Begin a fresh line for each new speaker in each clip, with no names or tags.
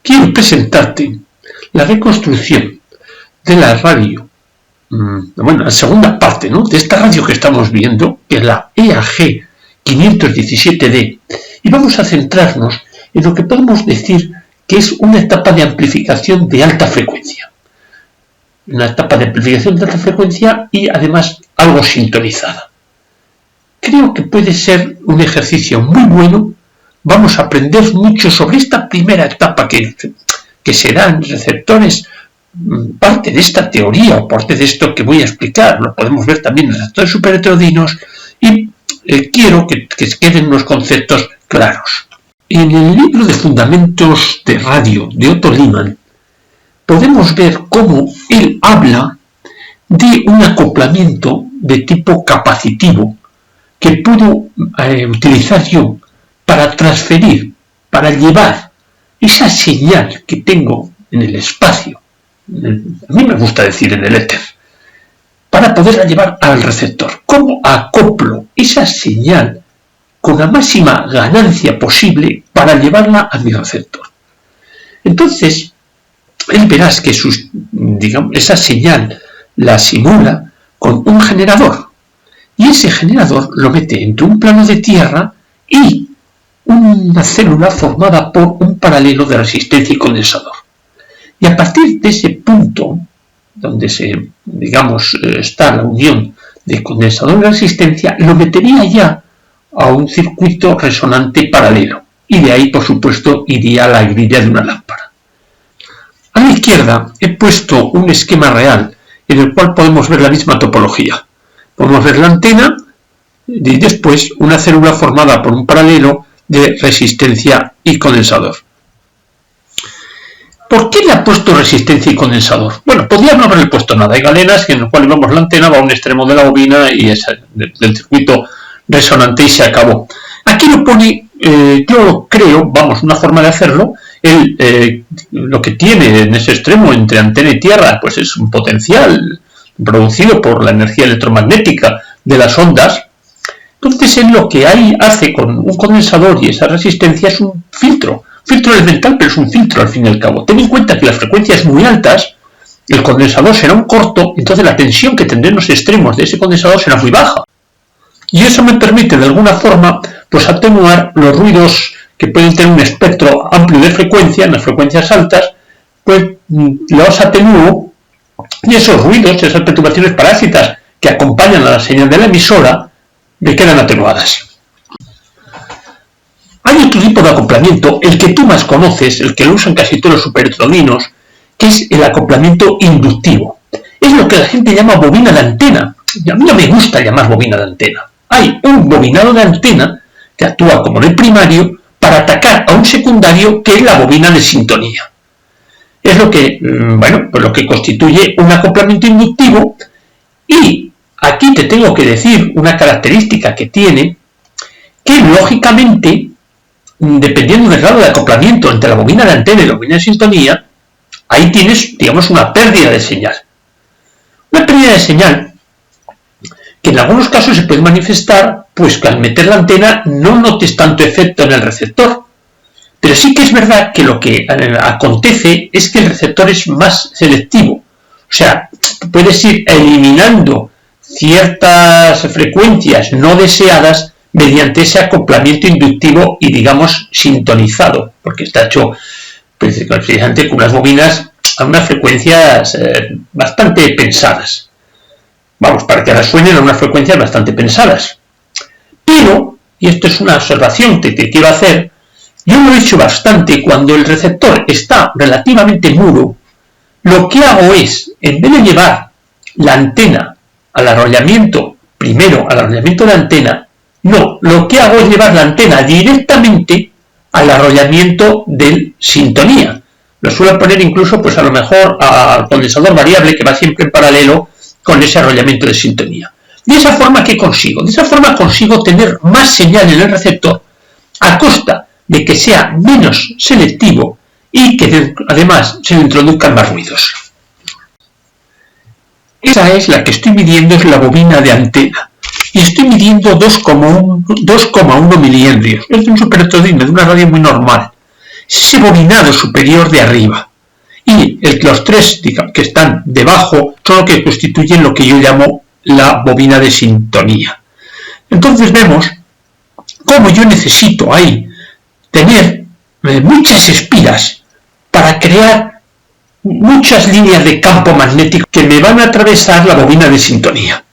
quiero presentarte la reconstrucción de la radio, la segunda parte, ¿no?, de esta radio que estamos viendo, que es la EAG 517D, y vamos a centrarnos en lo que podemos decir que es una etapa de amplificación de alta frecuencia. Una etapa de amplificación de alta frecuencia y además algo sintonizada. Creo que puede ser un ejercicio muy bueno. Vamos a aprender mucho sobre esta primera etapa que serán receptores, parte de esta teoría o parte de esto que voy a explicar. Lo podemos ver también en los receptores superheterodynos y quiero que queden unos conceptos claros. En el libro de Fundamentos de Radio de Otto Liman podemos ver cómo él habla de un acoplamiento de tipo capacitivo que puedo utilizar yo para transferir, para llevar esa señal que tengo en el espacio, a mí me gusta decir en el éter, para poderla llevar al receptor. ¿Cómo acoplo esa señal con la máxima ganancia posible para llevarla a mi receptor? Entonces, él verás que esa señal la simula con un generador, y ese generador lo mete entre un plano de tierra y una célula formada por un paralelo de resistencia y condensador. Y a partir de ese punto, donde está la unión de condensador y resistencia, lo metería ya a un circuito resonante paralelo, y de ahí, por supuesto, iría a la grilla de una lámpara. A la izquierda he puesto un esquema real en el cual podemos ver la misma topología. Podemos ver la antena y después una célula formada por un paralelo de resistencia y condensador. ¿Por qué le ha puesto resistencia y condensador? Bueno, podría no haberle puesto nada. Hay galenas en las cuales vemos la antena, va a un extremo de la bobina y es del circuito resonante y se acabó. Aquí lo pone, yo creo, una forma de hacerlo, lo que tiene en ese extremo entre antena y tierra, pues es un potencial producido por la energía electromagnética de las ondas. Entonces él lo que hace con un condensador y esa resistencia es un filtro elemental, pero es un filtro al fin y al cabo. Ten en cuenta que las frecuencias muy altas, el condensador será un corto, entonces la tensión que tendrá en los extremos de ese condensador será muy baja. Y eso me permite de alguna forma pues atenuar los ruidos que pueden tener un espectro amplio de frecuencia, en las frecuencias altas, pues los atenúo y esos ruidos, esas perturbaciones parásitas que acompañan a la señal de la emisora, me quedan atenuadas. Hay otro tipo de acoplamiento, el que tú más conoces, el que lo usan casi todos los superheterodynos, que es el acoplamiento inductivo. Es lo que la gente llama bobina de antena. Y a mí no me gusta llamar bobina de antena. Hay un bobinado de antena que actúa como en el primario para atacar a un secundario que es la bobina de sintonía. Es lo que, lo que constituye un acoplamiento inductivo. Y aquí te tengo que decir una característica que tiene, que lógicamente, dependiendo del grado de acoplamiento entre la bobina de antena y la bobina de sintonía, ahí tienes, una pérdida de señal. Una pérdida de señal que en algunos casos se puede manifestar, pues que al meter la antena no notes tanto efecto en el receptor. Pero sí que es verdad que lo que acontece es que el receptor es más selectivo. O sea, puedes ir eliminando ciertas frecuencias no deseadas mediante ese acoplamiento inductivo y, sintonizado, porque está hecho precisamente con unas bobinas a unas frecuencias bastante pensadas. Para que resuenen a unas frecuencias bastante pensadas. Pero, y esto es una observación que te quiero hacer, yo lo he hecho bastante cuando el receptor está relativamente mudo. Lo que hago es, en vez de llevar la antena al arrollamiento, primero al arrollamiento de la antena, no, lo que hago es llevar la antena directamente al arrollamiento de sintonía. Lo suelo poner incluso, a lo mejor al condensador variable que va siempre en paralelo con ese arrollamiento de sintonía. De esa forma, ¿qué consigo? De esa forma consigo tener más señal en el receptor a costa de que sea menos selectivo y que además se le introduzcan más ruidos. Esa es la que estoy midiendo, es la bobina de antena. Y estoy midiendo 2,1 milihenrios. Es de un superheterodyno, de una radio muy normal. ese bobinado superior de arriba. Y los tres que están debajo son lo que constituyen lo que yo llamo la bobina de sintonía. Entonces vemos cómo yo necesito ahí tener muchas espiras para crear muchas líneas de campo magnético que me van a atravesar la bobina de sintonía.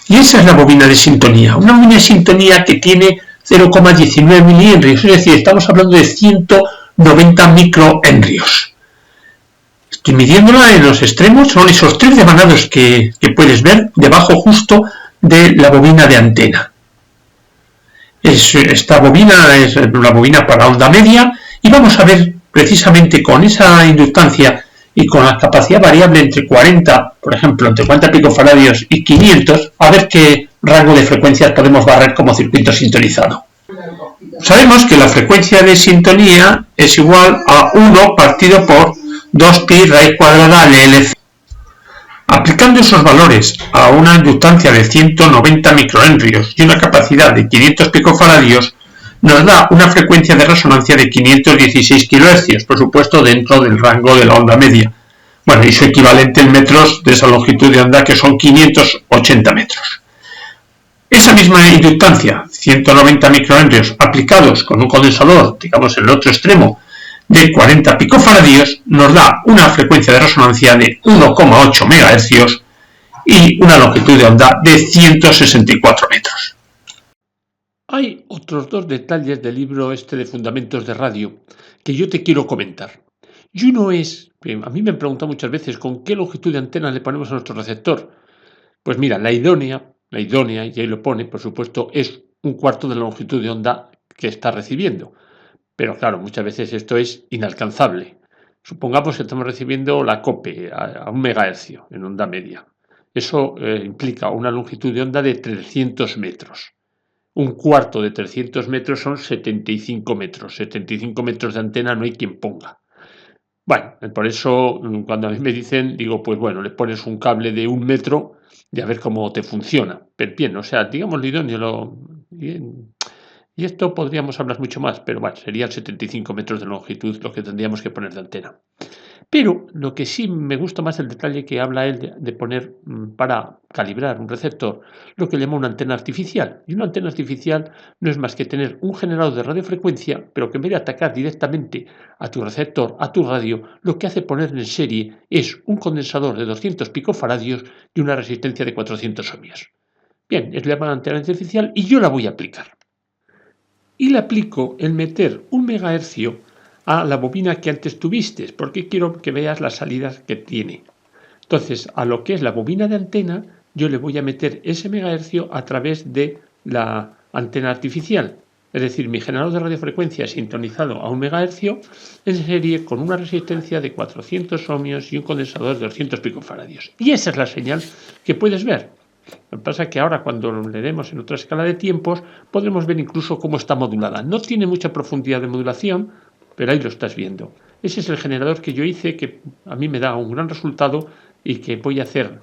Y esa es la bobina de sintonía, una bobina de sintonía que tiene 0,19 milihenrios, es decir, estamos hablando de 190 microhenrios. Estoy midiéndola en los extremos, son esos tres devanados que puedes ver debajo justo de la bobina de antena. Esta bobina es una bobina para onda media y vamos a ver precisamente con esa inductancia y con la capacidad variable entre 40, por ejemplo, entre 40 picofaradios y 500, a ver qué rango de frecuencias podemos barrer como circuito sintonizado. Sabemos que la frecuencia de sintonía es igual a 1 partido por 2pi raíz cuadrada al LC. Aplicando esos valores a una inductancia de 190 microhenrios y una capacidad de 500 picofaradios, nos da una frecuencia de resonancia de 516 kHz, por supuesto dentro del rango de la onda media. Bueno, y su equivalente en metros de esa longitud de onda, que son 580 metros. Esa misma inductancia, 190 microhenrios, aplicados con un condensador, digamos en el otro extremo, de 40 picofaradios, nos da una frecuencia de resonancia de 1,8 MHz y una longitud de onda de 164 metros. Hay otros dos detalles del libro de Fundamentos de Radio que yo te quiero comentar. Y uno es, a mí me han preguntado muchas veces, ¿con qué longitud de antena le ponemos a nuestro receptor? Pues mira, la idónea, y ahí lo pone, por supuesto, es un cuarto de la longitud de onda que está recibiendo. Pero claro, muchas veces esto es inalcanzable. Supongamos que estamos recibiendo la COPE a 1 MHz en onda media. Eso implica una longitud de onda de 300 metros. Un cuarto de 300 metros son 75 metros. 75 metros de antena no hay quien ponga. Bueno, por eso cuando a mí me dicen, digo, pues bueno, le pones un cable de 1 metro y a ver cómo te funciona. Pero bien, o sea, digamos lo idóneo, y esto podríamos hablar mucho más, pero bueno, serían 75 metros de longitud lo que tendríamos que poner de antena. Pero lo que sí me gusta más el detalle que habla él de poner para calibrar un receptor, lo que llama una antena artificial. Y una antena artificial no es más que tener un generador de radiofrecuencia, pero que en vez de atacar directamente a tu receptor, a tu radio, lo que hace poner en serie es un condensador de 200 picofaradios y una resistencia de 400 ohmios. Bien, es la llamada antena artificial y yo la voy a aplicar. Y le aplico el meter 1 MHz a la bobina que antes tuviste, porque quiero que veas las salidas que tiene. Entonces, a lo que es la bobina de antena, yo le voy a meter ese megahercio a través de la antena artificial. Es decir, mi generador de radiofrecuencia sintonizado a 1 MHz en serie con una resistencia de 400 ohmios y un condensador de 200 picofaradios. Y esa es la señal que puedes ver. Lo que pasa es que ahora cuando le demos en otra escala de tiempos podremos ver incluso cómo está modulada. No tiene mucha profundidad de modulación, pero ahí lo estás viendo. Ese es el generador que yo hice, que a mí me da un gran resultado y que voy a hacer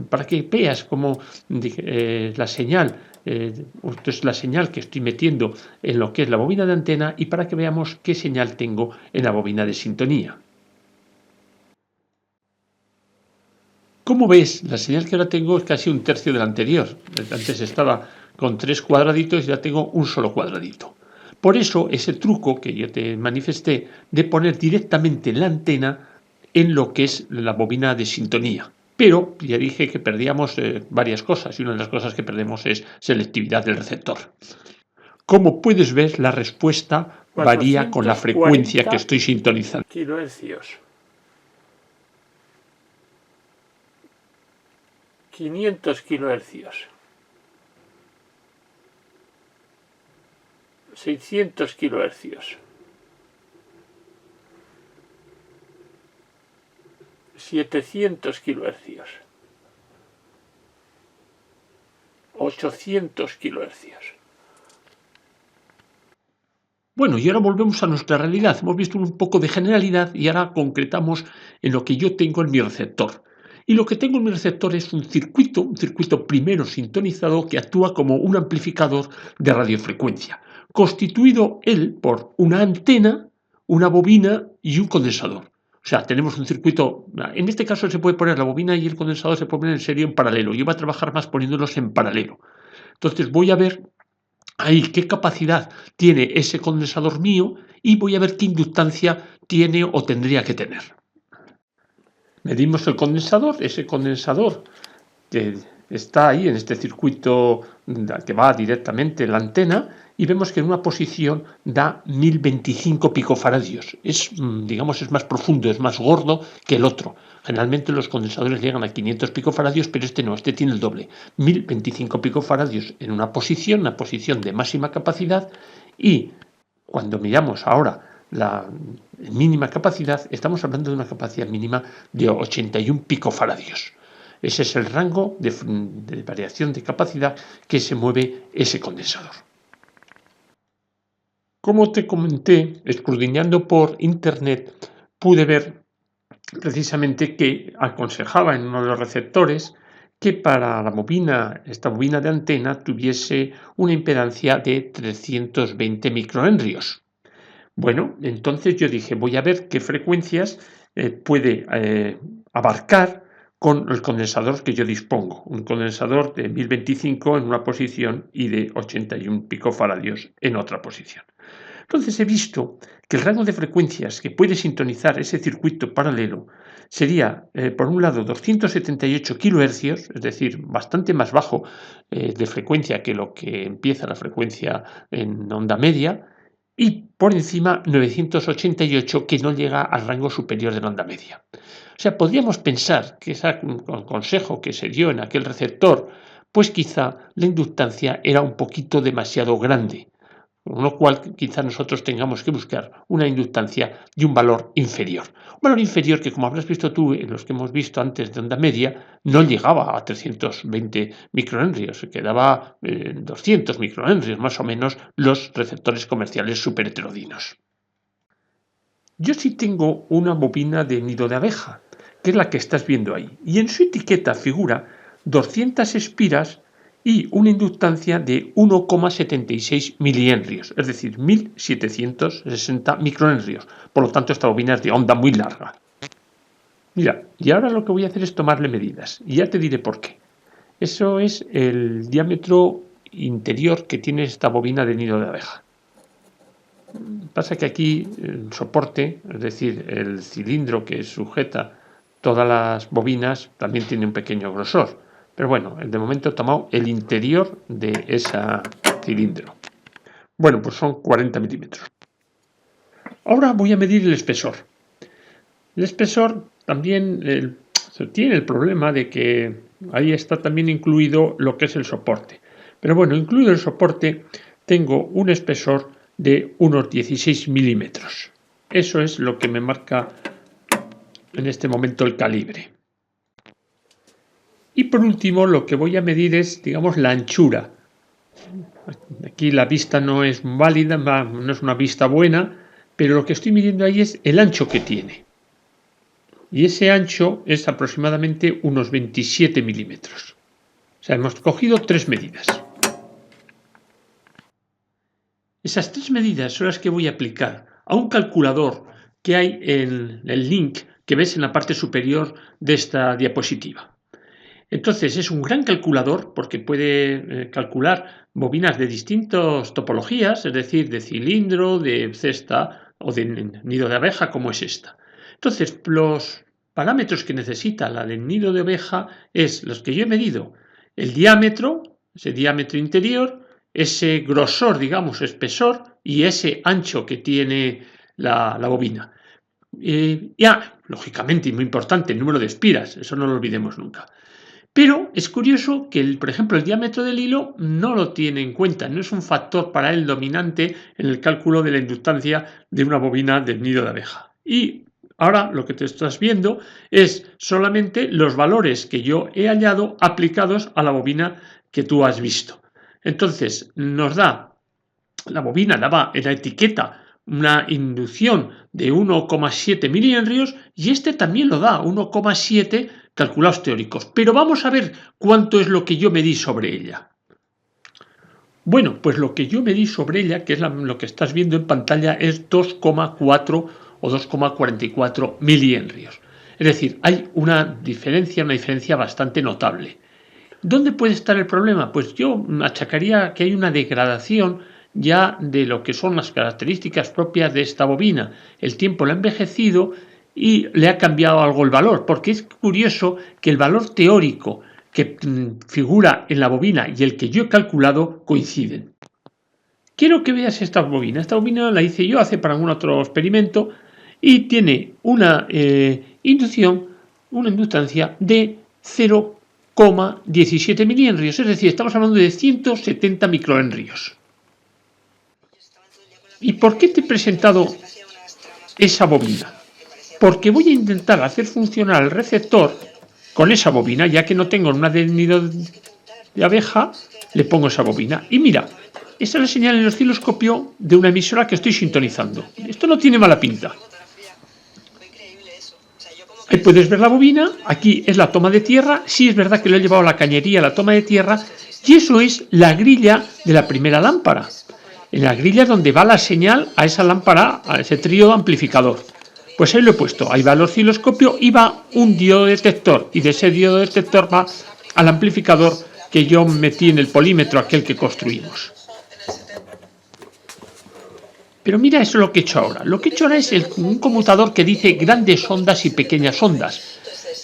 para que veas cómo la señal, esto es la señal que estoy metiendo en lo que es la bobina de antena y para que veamos qué señal tengo en la bobina de sintonía. Como ves, la señal que ahora tengo es casi un tercio de la anterior. Antes estaba con 3 cuadraditos y ya tengo un solo cuadradito. Por eso ese truco que yo te manifesté de poner directamente la antena en lo que es la bobina de sintonía. Pero ya dije que perdíamos varias cosas y una de las cosas que perdemos es selectividad del receptor. Como puedes ver, la respuesta varía con la frecuencia que estoy sintonizando. Kilohercios. 500 kilohercios, 600 kilohercios, 700 kilohercios, 800 kilohercios. Bueno, y ahora volvemos a nuestra realidad. Hemos visto un poco de generalidad y ahora concretamos en lo que yo tengo en mi receptor. Y lo que tengo en mi receptor es un circuito primero sintonizado que actúa como un amplificador de radiofrecuencia. constituido él por una antena, una bobina y un condensador. O sea, tenemos un circuito, en este caso se puede poner la bobina y el condensador se puede poner en serie en paralelo. Yo voy a trabajar más poniéndolos en paralelo. Entonces voy a ver ahí qué capacidad tiene ese condensador mío y voy a ver qué inductancia tiene o tendría que tener. Medimos el condensador, ese condensador que está ahí en este circuito que va directamente en la antena, y vemos que en una posición da 1025 picofaradios. Digamos, es más profundo, es más gordo que el otro. Generalmente los condensadores llegan a 500 picofaradios, pero este no, este tiene el doble. 1025 picofaradios en una posición de máxima capacidad, y cuando miramos ahora la mínima capacidad, estamos hablando de una capacidad mínima de 81 picofaradios. Ese es el rango de variación de capacidad que se mueve ese condensador. Como te comenté, escudriñando por internet, pude ver precisamente que aconsejaba en uno de los receptores que para esta bobina de antena tuviese una impedancia de 320 microhenrios. Bueno, entonces yo dije, voy a ver qué frecuencias puede abarcar con el condensador que yo dispongo. Un condensador de 1025 en una posición y de 81 picofaradios en otra posición. Entonces he visto que el rango de frecuencias que puede sintonizar ese circuito paralelo sería, por un lado, 278 kHz, es decir, bastante más bajo de frecuencia que lo que empieza la frecuencia en onda media, y por encima 988, que no llega al rango superior de la onda media. O sea, podríamos pensar que ese consejo que se dio en aquel receptor, pues quizá la inductancia era un poquito demasiado grande, con lo cual quizá nosotros tengamos que buscar una inductancia de un valor inferior. Un valor inferior que, como habrás visto tú en los que hemos visto antes de onda media, no llegaba a 320 microhenrios, se quedaba en 200 microhenrios más o menos los receptores comerciales superheterodinos. Yo sí tengo una bobina de nido de abeja, que es la que estás viendo ahí, y en su etiqueta figura 200 espiras y una inductancia de 1,76 milihenrios, es decir, 1760 microhenrios. Por lo tanto, esta bobina es de onda muy larga. Mira, y ahora lo que voy a hacer es tomarle medidas, y ya te diré por qué. Eso es el diámetro interior que tiene esta bobina de nido de abeja. Pasa que aquí el soporte, es decir, el cilindro que sujeta todas las bobinas, también tiene un pequeño grosor. Pero bueno, de momento he tomado el interior de ese cilindro. Bueno, pues son 40 milímetros. Ahora voy a medir el espesor. El espesor también tiene el problema de que ahí está también incluido lo que es el soporte. Pero bueno, incluido el soporte, tengo un espesor de unos 16 milímetros. Eso es lo que me marca en este momento el calibre. Y por último, lo que voy a medir es, digamos, la anchura. Aquí la vista no es válida, no es una vista buena, pero lo que estoy midiendo ahí es el ancho que tiene. Y ese ancho es aproximadamente unos 27 milímetros. O sea, hemos cogido 3 medidas. Esas 3 medidas son las que voy a aplicar a un calculador que hay en el link que ves en la parte superior de esta diapositiva. Entonces es un gran calculador porque puede calcular bobinas de distintas topologías, es decir, de cilindro, de cesta o de nido de abeja, como es esta. Entonces, los parámetros que necesita la del nido de abeja es los que yo he medido: el diámetro, ese diámetro interior, ese grosor, digamos, espesor, y ese ancho que tiene la bobina. Lógicamente, y muy importante, el número de espiras, eso no lo olvidemos nunca. Pero es curioso que, por ejemplo, el diámetro del hilo no lo tiene en cuenta, no es un factor para él dominante en el cálculo de la inductancia de una bobina del nido de abeja. Y ahora lo que te estás viendo es solamente los valores que yo he hallado aplicados a la bobina que tú has visto. Entonces, la bobina daba en la etiqueta una inducción de 1,7 milihenrios y este también lo da, 1,7 calculados teóricos. Pero vamos a ver cuánto es lo que yo medí sobre ella. Bueno, pues lo que yo medí sobre ella, que es lo que estás viendo en pantalla, es 2,4 o 2,44 milihenrios. Es decir, hay una diferencia bastante notable. ¿Dónde puede estar el problema? Pues yo achacaría que hay una degradación ya de lo que son las características propias de esta bobina. El tiempo la ha envejecido y le ha cambiado algo el valor, porque es curioso que el valor teórico que figura en la bobina y el que yo he calculado coinciden. Quiero que veas esta bobina. Esta bobina la hice yo hace para algún otro experimento y tiene una inductancia de 0,17 milihenrios, es decir, estamos hablando de 170 microhenrios. ¿Y por qué te he presentado esa bobina? Porque voy a intentar hacer funcionar el receptor con esa bobina, ya que no tengo una de nido de abeja, le pongo esa bobina. Y mira, esa es la señal en el osciloscopio de una emisora que estoy sintonizando. Esto no tiene mala pinta. Ahí puedes ver la bobina, aquí es la toma de tierra, sí es verdad que lo he llevado a la cañería, la toma de tierra, y eso es la grilla de la primera lámpara. En la grilla donde va la señal a esa lámpara, a ese trío amplificador. Pues ahí lo he puesto, ahí va el osciloscopio y va un diodo detector, y de ese diodo detector va al amplificador que yo metí en el polímetro aquel que construimos. Pero mira eso lo que he hecho ahora. Lo que he hecho ahora es un conmutador que dice grandes ondas y pequeñas ondas.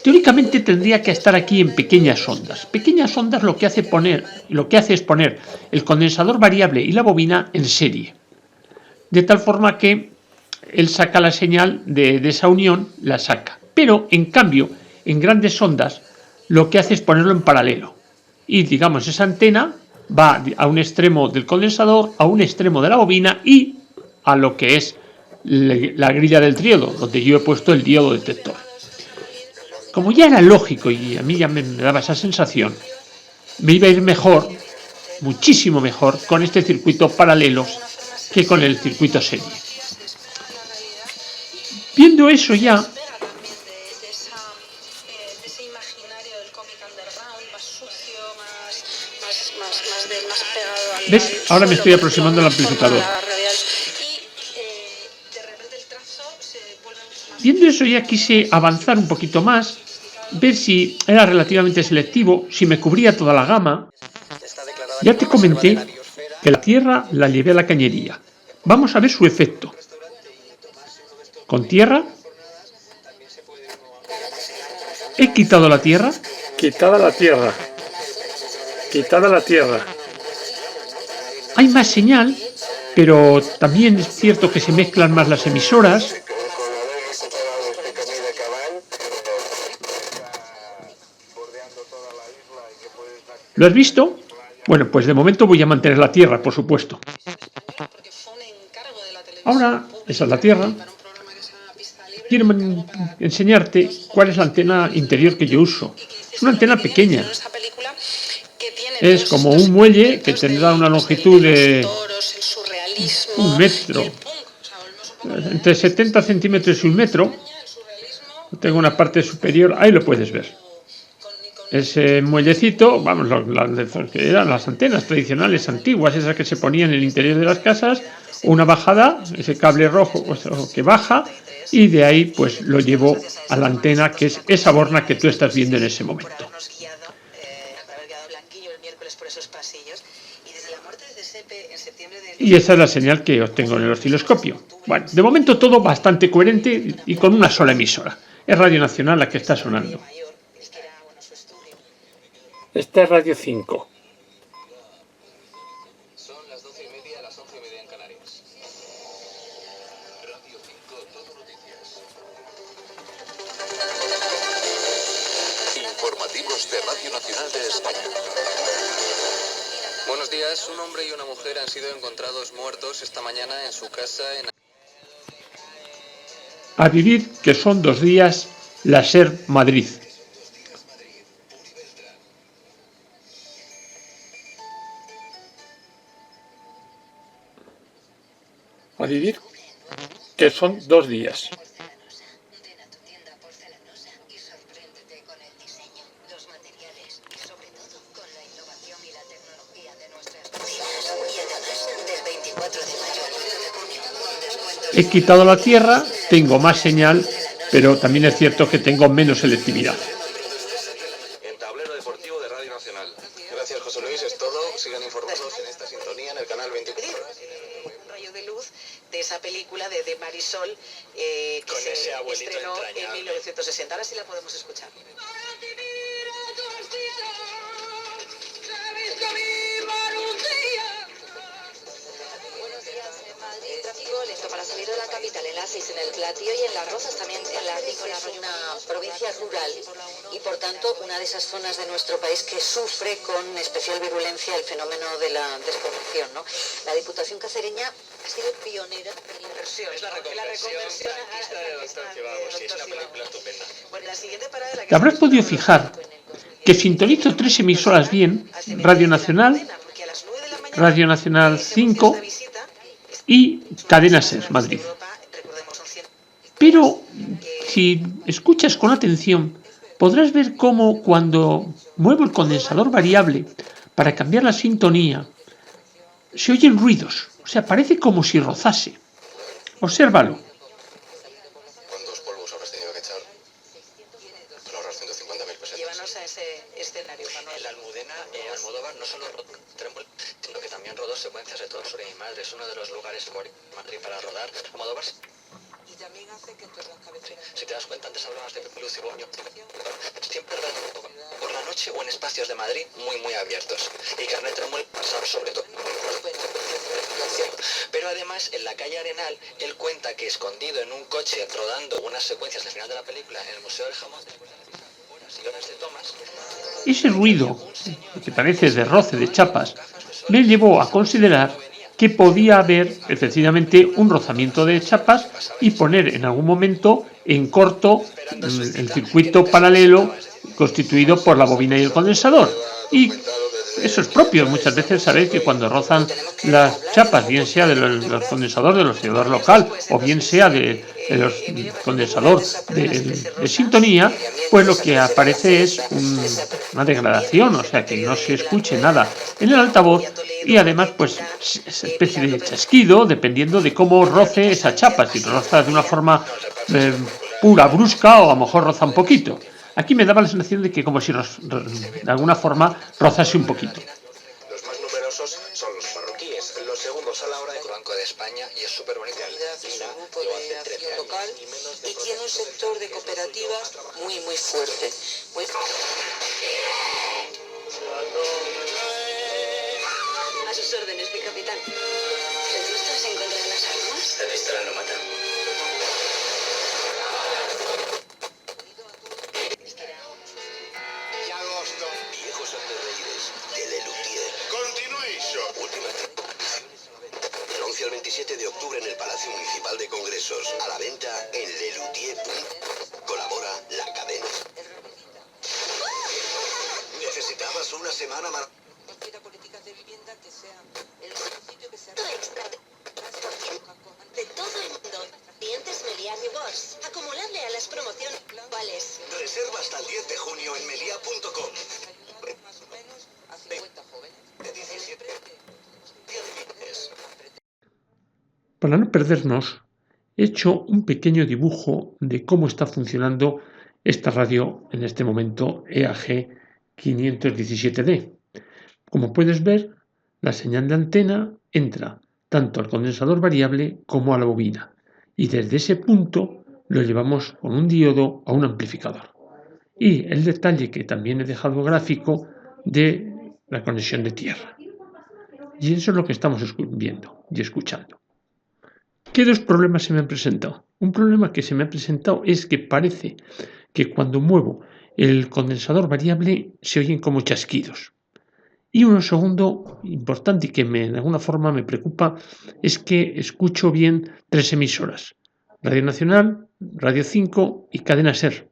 Teóricamente tendría que estar aquí en pequeñas ondas. Pequeñas ondas lo que hace es poner el condensador variable y la bobina en serie. De tal forma que él saca la señal de esa unión, la saca. Pero, en cambio, en grandes ondas, lo que hace es ponerlo en paralelo. Y, digamos, esa antena va a un extremo del condensador, a un extremo de la bobina y a lo que es la grilla del triodo, donde yo he puesto el diodo detector. Como ya era lógico y a mí ya me daba esa sensación, me iba a ir mejor, muchísimo mejor, con este circuito paralelo que con el circuito serie. Viendo eso ya, ¿ves? Ahora me estoy aproximando al amplificador. Viendo eso ya quise avanzar un poquito más, ver si era relativamente selectivo, si me cubría toda la gama. Ya te comenté que la tierra la llevé a la cañería. Vamos a ver su efecto. Con tierra. He quitado la tierra.
Quitada la tierra. Quitada la tierra.
Hay más señal, pero también es cierto que se mezclan más las emisoras. ¿Lo has visto? Bueno, pues de momento voy a mantener la tierra, por supuesto. Ahora, esa es la tierra. Quiero enseñarte cuál es la antena interior que yo uso. Es una antena pequeña. Es como un muelle que tendrá una longitud de 1 metro. Entre 70 centímetros y 1 metro. Tengo una parte superior, ahí lo puedes ver. Ese muellecito, vamos, que eran las antenas tradicionales antiguas, esas que se ponían en el interior de las casas, una bajada, ese cable rojo que baja, y de ahí pues lo llevo a la antena, que es esa borna que tú estás viendo en ese momento. Y esa es la señal que obtengo en el osciloscopio. Bueno, de momento todo bastante coherente y con una sola emisora. Es Radio Nacional la que está sonando.
Esta es Radio 5.
Son las 12:30, las 11:30 en Canarias. Radio 5, Todo Noticias. Informativos de Radio Nacional de España. Buenos días. Un hombre y una mujer han sido encontrados muertos esta mañana en su casa en...
A vivir, que son 2 días, la SER Madrid.
A vivir, que son 2 días.
He quitado la tierra, tengo más señal, pero también es cierto que tengo menos selectividad.
En Tablero Deportivo de Radio Nacional. Gracias, José Luis, es todo. Sigan informados en esta sintonía en el canal 24 horas.
Un rayo de luz de esa película de Marisol que
Con
se
ese abuelito
estrenó en
entrañable.
1960. Ahora sí la podemos escuchar.
Buenos días, Madrid. Tráfico listo para salir de la capital en la 6 en el Platillo y en Las Rozas también. En la Rícola
Es una provincia rural y por tanto una de esas zonas de nuestro país que sufre con especial virulencia el fenómeno de la despoblación, ¿no? La Diputación cacereña ha sido pionera en inversión.
Es la
¿no? Que
reconversión franquista de Doctor Cibago. Sí, es una película estupenda.
Bueno, la siguiente parada de la que
Te habrás
estamos
podido
hablando
fijar
en el 2010,
que sintonizo 3 emisoras bien: Radio Nacional,
porque a las 9 de la mañana,
Radio Nacional
se
5
anuncia esta visita.
y Cadena Ser Madrid.
Europa, recordemos, son 100.
Pero si escuchas con atención, podrás ver cómo cuando muevo el condensador variable para cambiar la sintonía, se oyen ruidos. O sea, parece como si rozase. Obsérvalo.
¿Cuántos polvos habrás tenido que echar para ahorrar 150.000 pesetas?
Llévanos a ese escenario, Manuel.
En la Almudena, Almodóvar no solo rodó Trembol, sino que también rodó secuencias de Todo sobre mi madre. Es uno de los lugares favoritos de Madrid para rodar. Almodóvar,
Y también hace que todas las cabeceras...
si te das cuenta, antes hablabas de Pepe Luz y Boño. Siempre rodó por la noche o en espacios de Madrid muy abiertos. Y Carnet Trembol pasaba sobre todo. Pero además, en la calle Arenal, él cuenta que escondido en un coche rodando unas secuencias al final de la película en el Museo del Jamón, después de horas y horas de tomas,
Ese ruido, que parece de roce de chapas, me llevó a considerar que podía haber efectivamente un rozamiento de chapas y poner en algún momento en corto el circuito paralelo constituido por la bobina y el condensador. Y eso es propio. Muchas veces sabéis que cuando rozan las chapas, bien sea del condensador del oscilador local o bien sea del condensador de sintonía, pues lo que aparece es una degradación, o sea que no se escuche nada en el altavoz y además pues esa especie de chasquido dependiendo de cómo roce esa chapa, si roza de una forma pura, brusca o a lo mejor roza un poquito. Aquí me daba la sensación de que como si de alguna forma rozase un poquito.
los más numerosos son los marroquíes, los segundos a la hora de Banco de España y es súper bonita.
Es un grupo de acción local y tiene un sector de cooperativas muy fuerte.
A sus órdenes, mi capitán. ¿Tú estás en contra de las armas?
La pistola no mata. Y agosto. Viejos Reyes, de Lelutier. Continuation. Última del 11 al 27 de octubre en el Palacio Municipal de Congresos. A la venta en Lelutier. Colabora la cadena. Necesitabas una semana más.
Cualquier política de vivienda que sea el sitio que sea...
De todo el mundo. Clientes Meliá y Bosch. Acumulable a las promociones actuales.
Reserva hasta el 10 de junio en melia.com.
Más o menos a 50 jóvenes.
De 17.
Para no perdernos, he hecho un pequeño dibujo de cómo está funcionando esta radio en este momento EAG 517D. Como puedes ver, la señal de antena entra tanto al condensador variable como a la bobina y desde ese punto lo llevamos con un diodo a un amplificador. Y el detalle que también he dejado gráfico de la conexión de tierra. Y eso es lo que estamos viendo y escuchando. ¿Qué dos problemas se me han presentado? Un problema que se me ha presentado es que parece que cuando muevo el condensador variable se oyen como chasquidos. Y un segundo importante y que de alguna forma me preocupa es que escucho bien 3 emisoras: Radio Nacional, Radio 5 y Cadena Ser.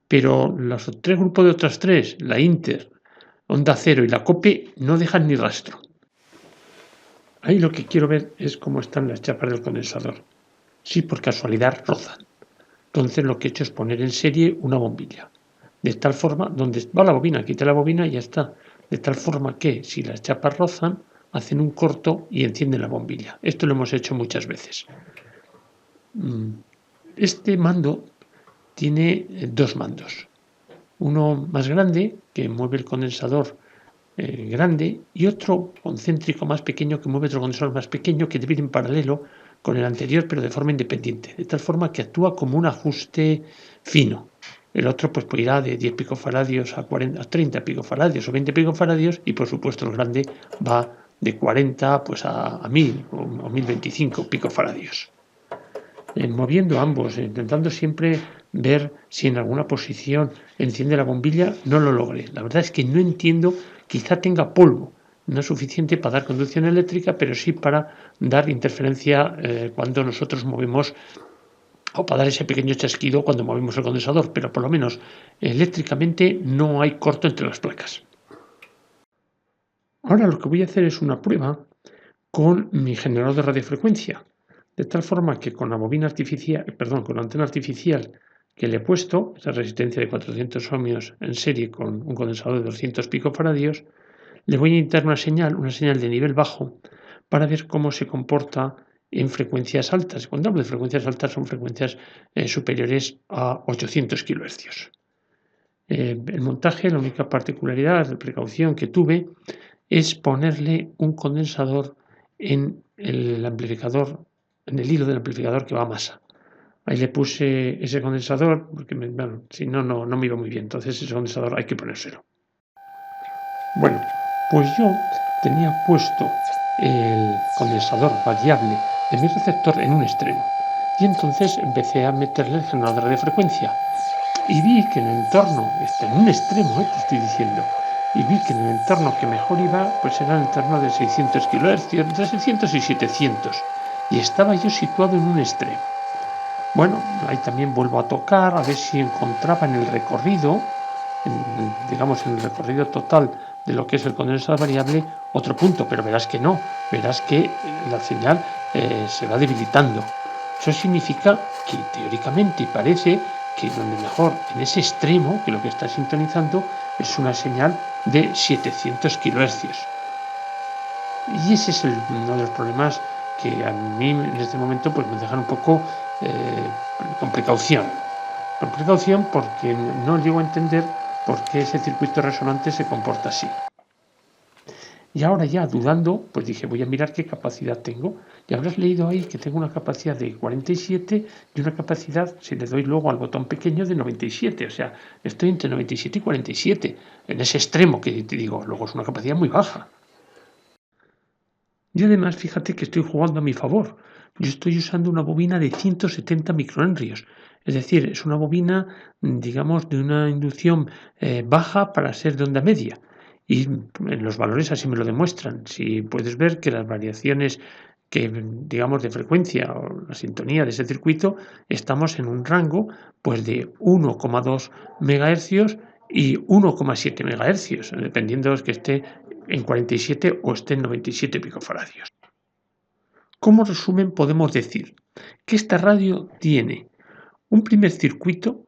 Pero los 3 grupos de otras 3, la Inter, Onda Cero y la COPE, no dejan ni rastro. Ahí lo que quiero ver es cómo están las chapas del condensador. Si por casualidad rozan. Entonces lo que he hecho es poner en serie una bombilla. De tal forma, donde va la bobina, quita la bobina y ya está. De tal forma que si las chapas rozan, hacen un corto y encienden la bombilla. Esto lo hemos hecho muchas veces. Este mando tiene dos mandos. Uno más grande, que mueve el condensador grande, y otro concéntrico más pequeño, que mueve otro condensador más pequeño, que debe ir en paralelo con el anterior, pero de forma independiente, de tal forma que actúa como un ajuste fino. El otro pues irá de 10 picofaradios a 30 picofaradios o 20 picofaradios, y por supuesto el grande va de 40 pues a 1000 o 1025 picofaradios. Moviendo ambos, intentando siempre ver si en alguna posición enciende la bombilla, no lo logré. La verdad es que no entiendo, quizá tenga polvo, no es suficiente para dar conducción eléctrica, pero sí para dar interferencia cuando nosotros movemos, o para dar ese pequeño chasquido cuando movemos el condensador, pero por lo menos eléctricamente no hay corto entre las placas. Ahora lo que voy a hacer es una prueba con mi generador de radiofrecuencia, de tal forma que con la con la antena artificial que le he puesto, esa resistencia de 400 ohmios en serie con un condensador de 200 picofaradios, le voy a inyectar una señal de nivel bajo, para ver cómo se comporta en frecuencias altas. Cuando hablo de frecuencias altas, son frecuencias superiores a 800 kHz. El montaje, la única particularidad de precaución que tuve es ponerle un condensador en el amplificador, en el hilo del amplificador que va a masa. Ahí le puse ese condensador, porque si no me iba muy bien, entonces ese condensador hay que ponérselo. Bueno, pues yo tenía puesto el condensador variable de mi receptor en un extremo, y entonces empecé a meterle el generador de radiofrecuencia, y vi que en el entorno, en un extremo, te estoy diciendo, y vi que en el entorno que mejor iba, pues era el entorno de 600 kHz, entre 600 y 700, y estaba yo situado en un extremo. Bueno, ahí también vuelvo a tocar, a ver si encontraba en el recorrido, en el recorrido total de lo que es el condensador variable, otro punto, pero verás que no, verás que la señal se va debilitando. Eso significa que teóricamente parece que donde mejor, en ese extremo, que lo que está sintonizando es una señal de 700 kHz. Y ese es uno de los problemas que a mí en este momento pues me dejan un poco con precaución. Con precaución, porque no llego a entender por qué ese circuito resonante se comporta así. Y ahora ya dudando, pues dije, voy a mirar qué capacidad tengo. Y habrás leído ahí que tengo una capacidad de 47 y una capacidad, si le doy luego al botón pequeño, de 97. O sea, estoy entre 97 y 47, en ese extremo que te digo. Luego es una capacidad muy baja. Y además, fíjate que estoy jugando a mi favor. Yo estoy usando una bobina de 170 microhenrios. Es decir, es una bobina, digamos, de una inducción baja para ser de onda media. Y los valores así me lo demuestran. Si puedes ver que las variaciones digamos, de frecuencia o la sintonía de ese circuito, estamos en un rango pues de 1,2 MHz y 1,7 MHz, dependiendo de que esté en 47 o esté en 97 picofaradios. Como resumen, podemos decir que esta radio tiene un primer circuito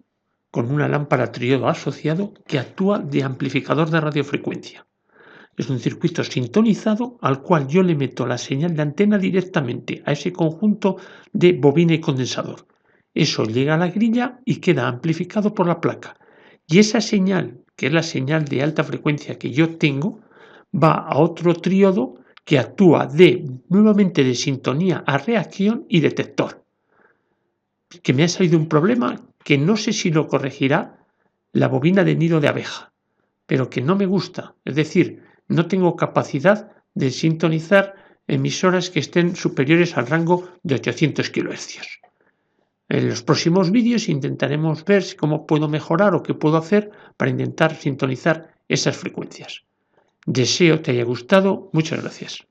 con una lámpara triodo asociado que actúa de amplificador de radiofrecuencia. Es un circuito sintonizado al cual yo le meto la señal de antena directamente a ese conjunto de bobina y condensador. Eso llega a la grilla y queda amplificado por la placa. Y esa señal, que es la señal de alta frecuencia que yo tengo, va a otro triodo que actúa nuevamente de sintonía a reacción y detector. Que me ha salido un problema que no sé si lo corregirá la bobina de nido de abeja, pero que no me gusta. Es decir, no tengo capacidad de sintonizar emisoras que estén superiores al rango de 800 kHz. En los próximos vídeos intentaremos ver cómo puedo mejorar o qué puedo hacer para intentar sintonizar esas frecuencias. Deseo te haya gustado. Muchas gracias.